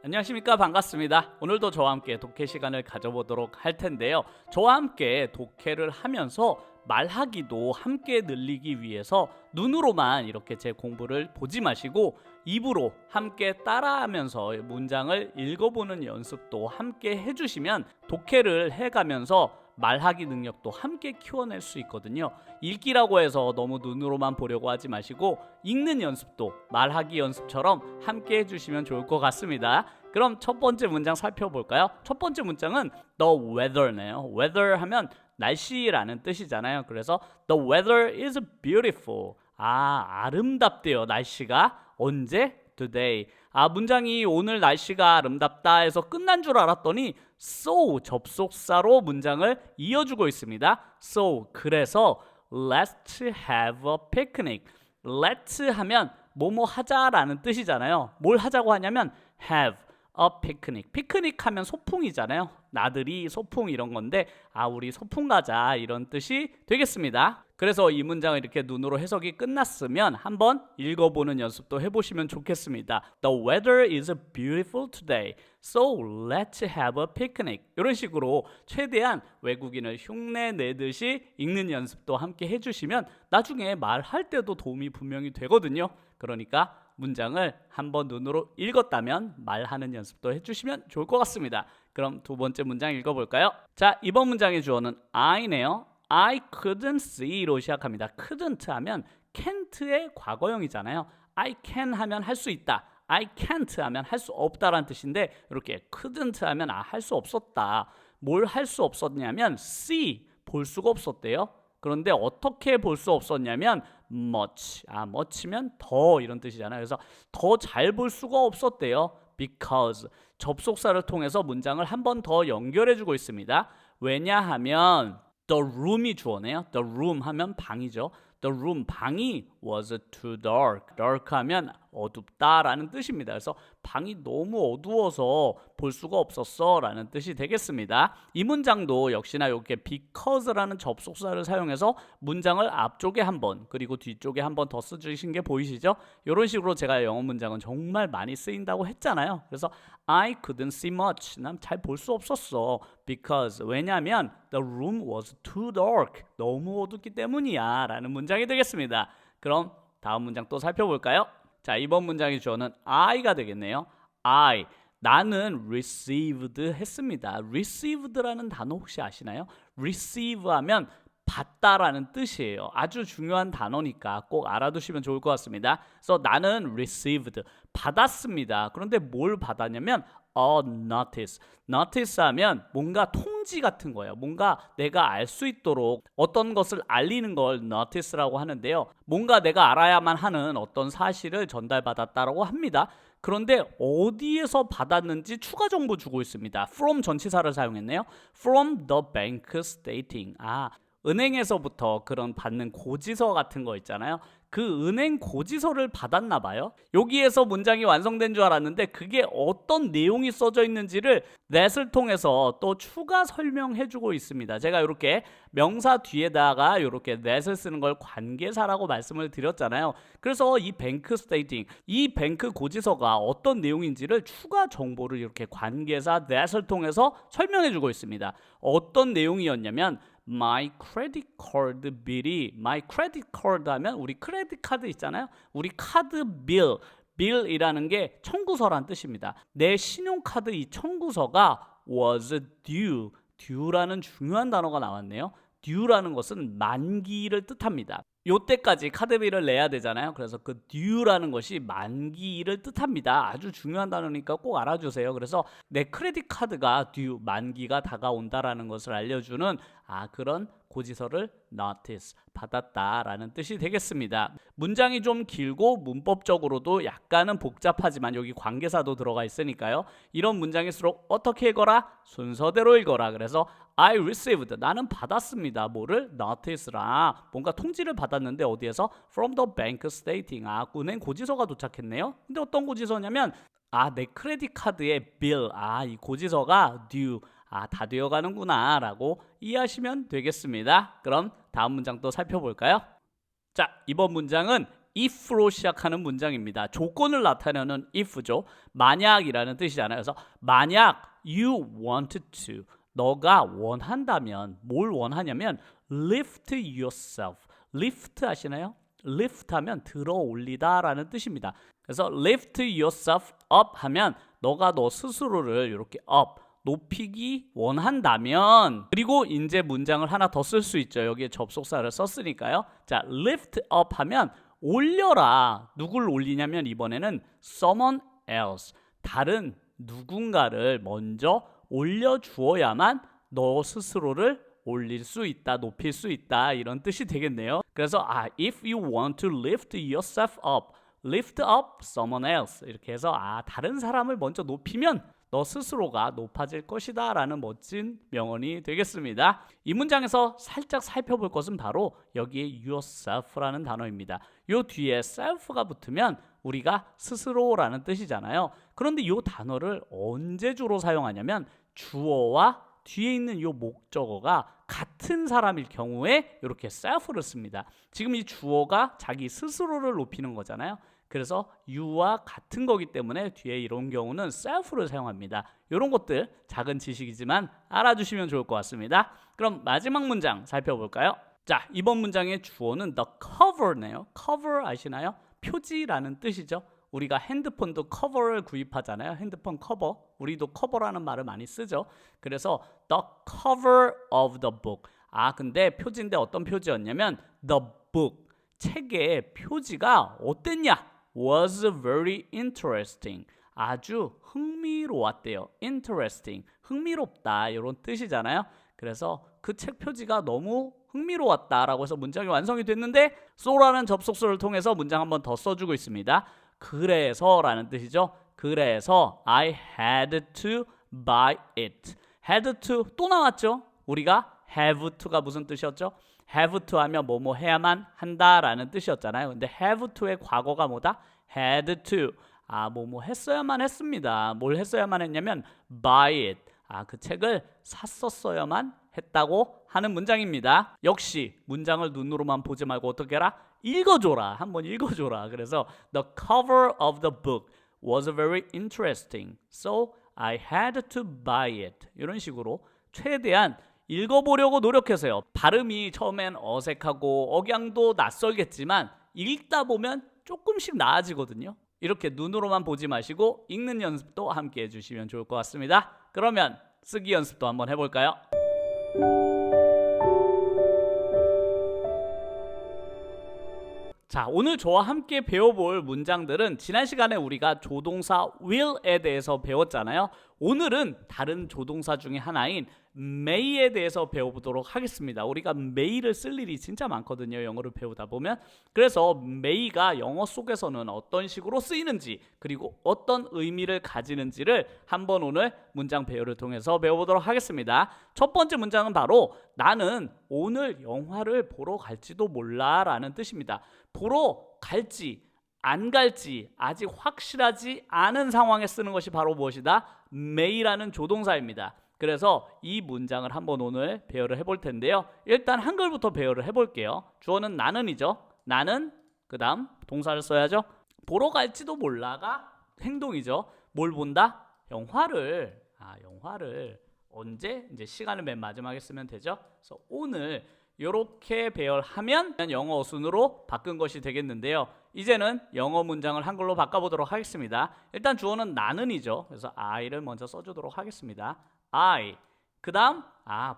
안녕하십니까, 반갑습니다. 오늘도 저와 함께 독해 시간을 가져보도록 할 텐데요. 저와 함께 독해를 하면서 말하기도 함께 늘리기 위해서 눈으로만 이렇게 제 공부를 보지 마시고 입으로 함께 따라하면서 문장을 읽어보는 연습도 함께 해주시면 독해를 해가면서 말하기 능력도 함께 키워낼 수 있거든요. 읽기라고 해서 너무 눈으로만 보려고 하지 마시고 읽는 연습도 말하기 연습처럼 함께 해주시면 좋을 것 같습니다. 그럼 첫 번째 문장 살펴볼까요? 첫 번째 문장은 the weather네요. weather 하면 날씨라는 뜻이잖아요. 그래서 the weather is beautiful. 아름답대요. 날씨가. 언제? today. 문장이 오늘 날씨가 아름답다 해서 끝난 줄 알았더니 so 접속사로 문장을 이어주고 있습니다. so 그래서 let's have a picnic. let's 하면 뭐뭐 하자라는 뜻이잖아요. 뭘 하자고 하냐면 have a picnic. 피크닉 하면 소풍이잖아요. 나들이 소풍 이런 건데 우리 소풍 가자 이런 뜻이 되겠습니다. 그래서 이 문장을 이렇게 눈으로 해석이 끝났으면 한번 읽어보는 연습도 해보시면 좋겠습니다. The weather is beautiful today, so let's have a picnic. 이런 식으로 최대한 외국인을 흉내 내듯이 읽는 연습도 함께 해주시면 나중에 말할 때도 도움이 분명히 되거든요. 그러니까 문장을 한번 눈으로 읽었다면 말하는 연습도 해주시면 좋을 것 같습니다. 그럼 두 번째 문장 읽어볼까요? 자, 이번 문장의 주어는 I네요. I couldn't see로 시작합니다. couldn't 하면 can't의 과거형이잖아요. I can 하면 할 수 있다. I can't 하면 할 수 없다라는 뜻인데 이렇게 couldn't 하면 할 수 없었다. 뭘 할 수 없었냐면 see, 볼 수가 없었대요. 그런데 어떻게 볼 수 없었냐면 much, much면 더 이런 뜻이잖아요. 그래서 더 잘 볼 수가 없었대요. because 접속사를 통해서 문장을 한 번 더 연결해주고 있습니다. 왜냐하면 the room이 주어네요. the room 하면 방이죠. the room, 방이 was too dark. dark 하면 어둡다라는 뜻입니다. 그래서 방이 너무 어두워서 볼 수가 없었어 라는 뜻이 되겠습니다. 이 문장도 역시나 이렇게 because라는 접속사를 사용해서 문장을 앞쪽에 한 번 그리고 뒤쪽에 한 번 더 써주신 게 보이시죠? 이런 식으로 제가 영어 문장은 정말 많이 쓰인다고 했잖아요. 그래서 I couldn't see much. 난 잘 볼 수 없었어. because 왜냐하면 the room was too dark. 너무 어둡기 때문이야 라는 문장이 되겠습니다. 그럼 다음 문장 또 살펴볼까요? 자, 이번 문장의 주어는 I가 되겠네요. I, 나는 received 했습니다. received라는 단어 혹시 아시나요? receive 하면 받다라는 뜻이에요. 아주 중요한 단어니까 꼭 알아두시면 좋을 것 같습니다. 그래서 나는 received, 받았습니다. 그런데 뭘 받았냐면 a notice. notice 하면 뭔가 통지 같은 거예요. 뭔가 내가 알 수 있도록 어떤 것을 알리는 걸 notice라고 하는데요. 뭔가 내가 알아야만 하는 어떤 사실을 전달받았다라고 합니다. 그런데 어디에서 받았는지 추가 정보 주고 있습니다. from 전치사를 사용했네요. from the bank stating. 은행에서부터 그런 받는 고지서 같은 거 있잖아요. 그 은행 고지서를 받았나 봐요. 여기에서 문장이 완성된 줄 알았는데 그게 어떤 내용이 써져 있는지를 that을 통해서 또 추가 설명해주고 있습니다. 제가 이렇게 명사 뒤에다가 이렇게 that을 쓰는 걸 관계사라고 말씀을 드렸잖아요. 그래서 이 bank stating, 이 뱅크 고지서가 어떤 내용인지를 추가 정보를 이렇게 관계사 that을 통해서 설명해주고 있습니다. 어떤 내용이었냐면 My credit card bill이 my credit card 하면 우리 크레딧 카드 있잖아요. 우리 카드 bill, bill이라는 게 청구서란 뜻입니다. 내 신용카드 이 청구서가 was due라는 중요한 단어가 나왔네요. due라는 것은 만기를 뜻합니다. 요때까지 카드비를 내야 되잖아요. 그래서 그 due라는 것이 만기를 뜻합니다. 아주 중요한 단어니까 꼭 알아주세요. 그래서 내 크레딧 카드가 due, 만기가 다가온다라는 것을 알려주는 그런 고지서를 notice, 받았다라는 뜻이 되겠습니다. 문장이 좀 길고 문법적으로도 약간은 복잡하지만 여기 관계사도 들어가 있으니까요. 이런 문장일수록 어떻게 읽어라? 순서대로 읽어라. 그래서 I received, 나는 받았습니다. 뭐를? notice라. 뭔가 통지를 받았는데 어디에서? From the bank stating. 은행 고지서가 도착했네요. 근데 어떤 고지서냐면 내 크레딧 카드의 bill. 이 고지서가 due. 다 되어가는구나 라고 이해하시면 되겠습니다. 그럼 다음 문장 또 살펴볼까요? 자, 이번 문장은 if로 시작하는 문장입니다. 조건을 나타내는 if죠. 만약이라는 뜻이잖아요. 그래서 만약 you wanted to, 너가 원한다면, 뭘 원하냐면 lift yourself. lift 아시나요? lift 하면 들어 올리다 라는 뜻입니다. 그래서 lift yourself up 하면 너가 너 스스로를 이렇게 up, 높이기 원한다면, 그리고 이제 문장을 하나 더 쓸 수 있죠. 여기에 접속사를 썼으니까요. 자, lift up 하면 올려라. 누굴 올리냐면 이번에는 someone else, 다른 누군가를 먼저 올려주어야만 너 스스로를 올릴 수 있다, 높일 수 있다, 이런 뜻이 되겠네요. 그래서 if you want to lift yourself up, lift up someone else, 이렇게 해서 다른 사람을 먼저 높이면 너 스스로가 높아질 것이다 라는 멋진 명언이 되겠습니다. 이 문장에서 살짝 살펴볼 것은 바로 여기에 yourself라는 단어입니다. 요 뒤에 self가 붙으면 우리가 스스로라는 뜻이잖아요. 그런데 이 단어를 언제 주로 사용하냐면 주어와 뒤에 있는 이 목적어가 같은 사람일 경우에 이렇게 self를 씁니다. 지금 이 주어가 자기 스스로를 높이는 거잖아요. 그래서 you와 같은 거기 때문에 뒤에 이런 경우는 self를 사용합니다. 이런 것들 작은 지식이지만 알아주시면 좋을 것 같습니다. 그럼 마지막 문장 살펴볼까요? 자, 이번 문장의 주어는 the cover네요. cover 아시나요? 표지라는 뜻이죠. 우리가 핸드폰도 커버를 구입하잖아요. 핸드폰 커버. 우리도 커버라는 말을 많이 쓰죠. 그래서 the cover of the book. 근데 표지인데 어떤 표지였냐면 the book. 책의 표지가 어땠냐? was very interesting. 아주 흥미로웠대요. interesting. 흥미롭다. 이런 뜻이잖아요. 그래서 그 책 표지가 너무 흥미로웠다라고 해서 문장이 완성이 됐는데 so라는 접속사를 통해서 문장 한번 더 써주고 있습니다. 그래서라는 뜻이죠. 그래서 I had to buy it. had to 또 나왔죠. 우리가 have to가 무슨 뜻이었죠? have to 하면 뭐뭐 해야만 한다라는 뜻이었잖아요. 근데 have to의 과거가 뭐다? had to. 뭐뭐 했어야만 했습니다. 뭘 했어야만 했냐면 buy it. 그 책을 샀었어야만 했다고 하는 문장입니다. 역시 문장을 눈으로만 보지 말고 어떻게 해라? 읽어줘라. 한번 읽어줘라. 그래서 the cover of the book was very interesting. So I had to buy it. 이런 식으로 최대한 읽어보려고 노력하세요. 발음이 처음엔 어색하고 억양도 낯설겠지만 읽다 보면 조금씩 나아지거든요. 이렇게 눈으로만 보지 마시고 읽는 연습도 함께 해주시면 좋을 것 같습니다. 그러면 쓰기 연습도 한번 해볼까요? 자, 오늘 저와 함께 배워볼 문장들은 지난 시간에 우리가 조동사 will에 대해서 배웠잖아요. 오늘은 다른 조동사 중에 하나인 may에 대해서 배워보도록 하겠습니다. 우리가 may를 쓸 일이 진짜 많거든요. 영어를 배우다 보면. 그래서 may가 영어 속에서는 어떤 식으로 쓰이는지 그리고 어떤 의미를 가지는지를 한번 오늘 문장 배열을 통해서 배워보도록 하겠습니다. 첫 번째 문장은 바로 나는 오늘 영화를 보러 갈지도 몰라 라는 뜻입니다. 보러 갈지 안 갈지 아직 확실하지 않은 상황에 쓰는 것이 바로 무엇이다? may라는 조동사입니다. 그래서 이 문장을 한번 오늘 배열을 해볼 텐데요. 일단 한글부터 배열을 해볼게요. 주어는 나는이죠. 나는, 그 다음 동사를 써야죠. 보러 갈지도 몰라가 행동이죠. 뭘 본다? 영화를. 영화를 언제? 이제 시간을 맨 마지막에 쓰면 되죠. 그래서 오늘 이렇게 배열하면 영어 어순으로 바꾼 것이 되겠는데요. 이제는 영어 문장을 한글로 바꿔보도록 하겠습니다. 일단 주어는 나는이죠. 그래서 I를 먼저 써주도록 하겠습니다. I. 그 다음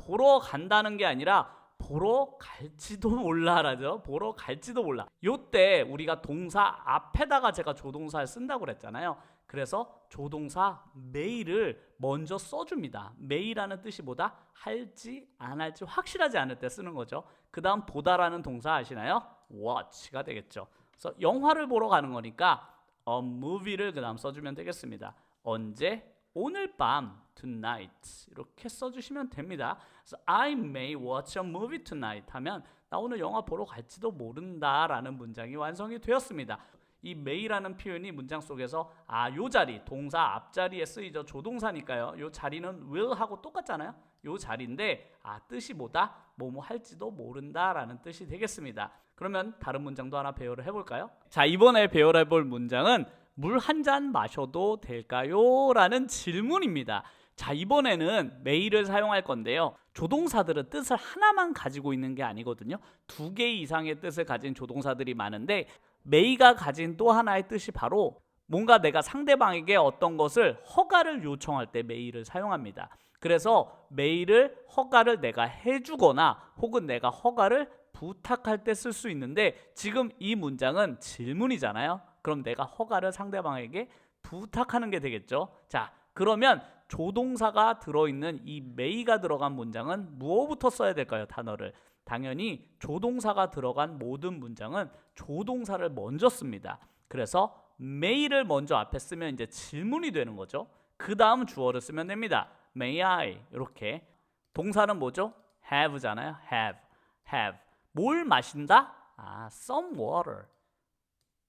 보러 간다는 게 아니라 보러 갈지도 몰라라죠. 보러 갈지도 몰라. 요때 우리가 동사 앞에다가 제가 조동사를 쓴다고 그랬잖아요. 그래서 조동사 may를 먼저 써줍니다. may라는 뜻이 뭐다? 할지 안 할지 확실하지 않을 때 쓰는 거죠. 그 다음 보다라는 동사 아시나요? watch가 되겠죠. 그래서 영화를 보러 가는 거니까 a movie를 그 다음 써주면 되겠습니다. 언제? 오늘 밤 tonight 이렇게 써주시면 됩니다. 그래서 I may watch a movie tonight 하면 나 오늘 영화 보러 갈지도 모른다 라는 문장이 완성이 되었습니다. 이 may라는 표현이 문장 속에서 요 자리, 동사 앞자리에 쓰이죠. 조동사니까요. 요 자리는 will하고 똑같잖아요. 요 자리인데 뜻이 뭐다? 뭐뭐 할지도 모른다 라는 뜻이 되겠습니다. 그러면 다른 문장도 하나 배열을 해볼까요? 자, 이번에 배열해볼 문장은 물 한 잔 마셔도 될까요? 라는 질문입니다. 자, 이번에는 may를 사용할 건데요. 조동사들은 뜻을 하나만 가지고 있는 게 아니거든요. 2개 이상의 뜻을 가진 조동사들이 많은데 may가 가진 또 하나의 뜻이 바로 뭔가 내가 상대방에게 어떤 것을 허가를 요청할 때 may를 사용합니다. 그래서 may를 허가를 내가 해주거나 혹은 내가 허가를 부탁할 때 쓸 수 있는데 지금 이 문장은 질문이잖아요. 그럼 내가 허가를 상대방에게 부탁하는 게 되겠죠. 자, 그러면 조동사가 들어있는 이 may가 들어간 문장은 무엇부터 써야 될까요? 단어를. 당연히 조동사가 들어간 모든 문장은 조동사를 먼저 씁니다. 그래서 may를 먼저 앞에 쓰면 이제 질문이 되는 거죠. 그 다음 주어를 쓰면 됩니다. May I 이렇게. 동사는 뭐죠? have잖아요. have. 뭘 마신다?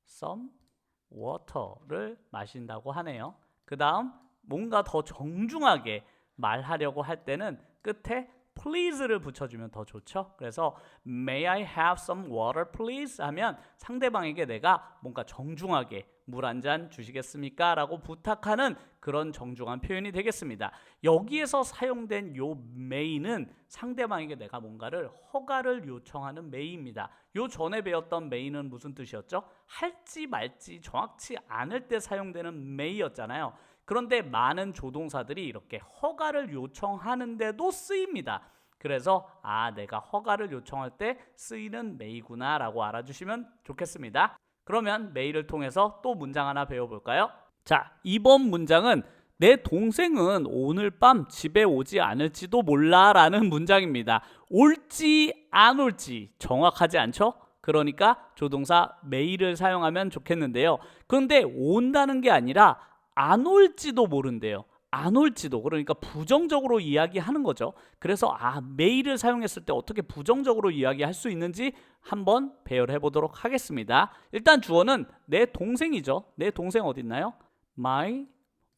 some water를 마신다고 하네요. 그 다음 뭔가 더 정중하게 말하려고 할 때는 끝에 please를 붙여주면 더 좋죠. 그래서 May I have some water please? 하면 상대방에게 내가 뭔가 정중하게 물 한 잔 주시겠습니까? 라고 부탁하는 그런 정중한 표현이 되겠습니다. 여기에서 사용된 요 may는 상대방에게 내가 뭔가를 허가를 요청하는 may입니다. 요 전에 배웠던 may는 무슨 뜻이었죠? 할지 말지 정확치 않을 때 사용되는 may였잖아요. 그런데 많은 조동사들이 이렇게 허가를 요청하는데도 쓰입니다. 그래서 내가 허가를 요청할 때 쓰이는 may구나 라고 알아주시면 좋겠습니다. 그러면 may를 통해서 또 문장 하나 배워볼까요? 자, 이번 문장은 내 동생은 오늘 밤 집에 오지 않을지도 몰라 라는 문장입니다. 올지 안 올지 정확하지 않죠? 그러니까 조동사 may를 사용하면 좋겠는데요. 그런데 온다는 게 아니라 안 올지도 모른대요. 안 올지도. 그러니까 부정적으로 이야기하는 거죠. 그래서 may를 사용했을 때 어떻게 부정적으로 이야기할 수 있는지 한번 배열해 보도록 하겠습니다. 일단 주어는 내 동생이죠. 내 동생 어디 있나요? My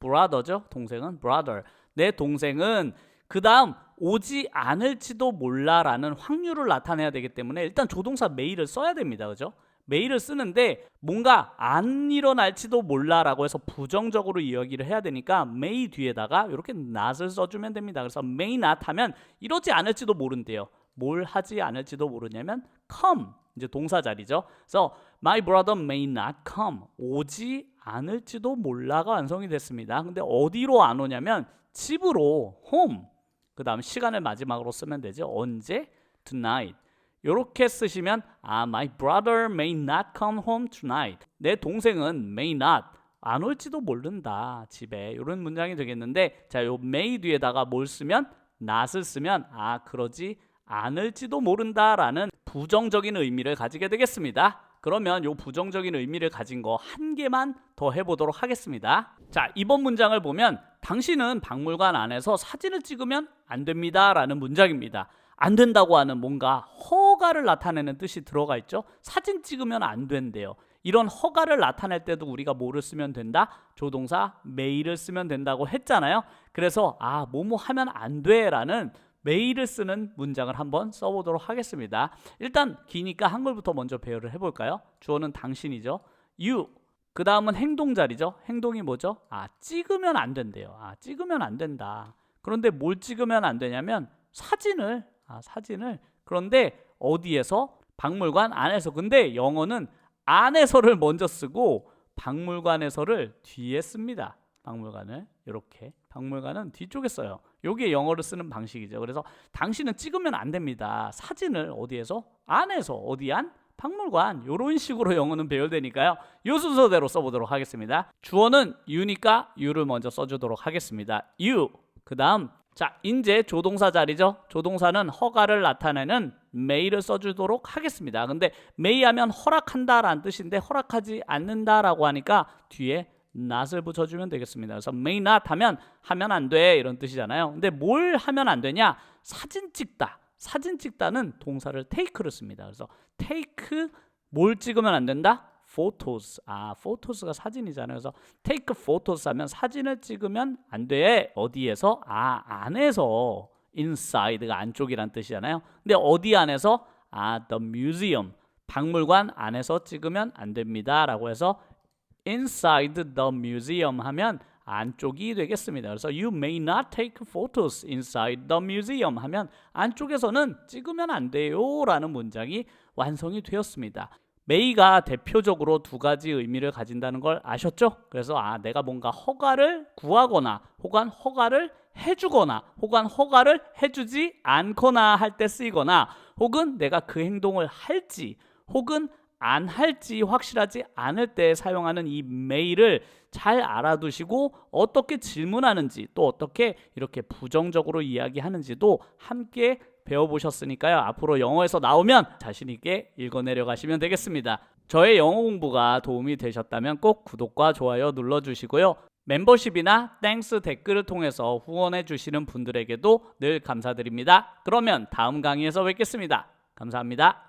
brother죠. 동생은 brother. 내 동생은 그 다음 오지 않을지도 몰라라는 확률을 나타내야 되기 때문에 일단 조동사 may를 써야 됩니다. 그죠? may를 쓰는데 뭔가 안 일어날지도 몰라라고 해서 부정적으로 이야기를 해야 되니까 may 뒤에다가 이렇게 not을 써주면 됩니다. 그래서 may not 하면 이러지 않을지도 모른대요. 뭘 하지 않을지도 모르냐면 come, 이제 동사 자리죠. 그래서 my brother may not come, 오지 않을지도 몰라가 완성이 됐습니다. 근데 어디로 안 오냐면 집으로, home. 그 다음 시간을 마지막으로 쓰면 되죠. 언제? tonight. 이렇게 쓰시면 my brother may not come home tonight. 내 동생은 may not, 안 올지도 모른다 집에. 이런 문장이 되겠는데 자, 요 may 뒤에다가 뭘 쓰면? not을 쓰면 그러지 않을지도 모른다라는 부정적인 의미를 가지게 되겠습니다. 그러면 요 부정적인 의미를 가진 거 한 개만 더 해보도록 하겠습니다. 자, 이번 문장을 보면 당신은 박물관 안에서 사진을 찍으면 안 됩니다 라는 문장입니다. 안 된다고 하는 뭔가 허가를 나타내는 뜻이 들어가 있죠. 사진 찍으면 안 된대요. 이런 허가를 나타낼 때도 우리가 뭐를 쓰면 된다? 조동사 may를 쓰면 된다고 했잖아요. 그래서 뭐뭐 하면 안 돼 라는 may를 쓰는 문장을 한번 써보도록 하겠습니다. 일단 기니까 한글부터 먼저 배열을 해볼까요? 주어는 당신이죠. you. 그 다음은 행동 자리죠. 행동이 뭐죠? 찍으면 안 된대요. 찍으면 안 된다. 그런데 뭘 찍으면 안 되냐면 사진을. 그런데 어디에서? 박물관 안에서. 근데 영어는 안에서를 먼저 쓰고 박물관에서를 뒤에 씁니다. 박물관을 이렇게. 박물관은 뒤쪽에 써요. 이게 영어를 쓰는 방식이죠. 그래서 당신은 찍으면 안 됩니다. 사진을 어디에서? 안에서. 어디 안? 박물관. 이런 식으로 영어는 배열되니까요. 이 순서대로 써보도록 하겠습니다. 주어는 you니까 you를 먼저 써주도록 하겠습니다. you. 그 다음 자, 이제 조동사 자리죠. 조동사는 허가를 나타내는 may를 써주도록 하겠습니다. 근데 may 하면 허락한다라는 뜻인데 허락하지 않는다라고 하니까 뒤에 not을 붙여주면 되겠습니다. 그래서 may not 하면 안 돼 이런 뜻이잖아요. 근데 뭘 하면 안 되냐? 사진 찍다. 사진 찍다는 동사를 take를 씁니다. 그래서 take 뭘 찍으면 안 된다? photos. photos가 사진이잖아요. 그래서 take photos 하면 사진을 찍으면 안 돼. 어디에서? 안에서. inside가 안쪽이란 뜻이잖아요. 근데 어디 안에서? the museum. 박물관 안에서 찍으면 안 됩니다 라고 해서 inside the museum 하면 안쪽이 되겠습니다. 그래서 you may not take photos inside the museum 하면 안쪽에서는 찍으면 안 돼요 라는 문장이 완성이 되었습니다. may가 대표적으로 두 가지 의미를 가진다는 걸 아셨죠? 그래서 내가 뭔가 허가를 구하거나 혹은 허가를 해주거나 혹은 허가를 해주지 않거나 할 때 쓰이거나 혹은 내가 그 행동을 할지 혹은 안 할지 확실하지 않을 때 사용하는 이 may를 잘 알아두시고 어떻게 질문하는지 또 어떻게 이렇게 부정적으로 이야기하는지도 함께 배워보셨으니까요. 앞으로 영어에서 나오면 자신 있게 읽어내려 가시면 되겠습니다. 저의 영어 공부가 도움이 되셨다면 꼭 구독과 좋아요 눌러주시고요. 멤버십이나 땡스 댓글을 통해서 후원해 주시는 분들에게도 늘 감사드립니다. 그러면 다음 강의에서 뵙겠습니다. 감사합니다.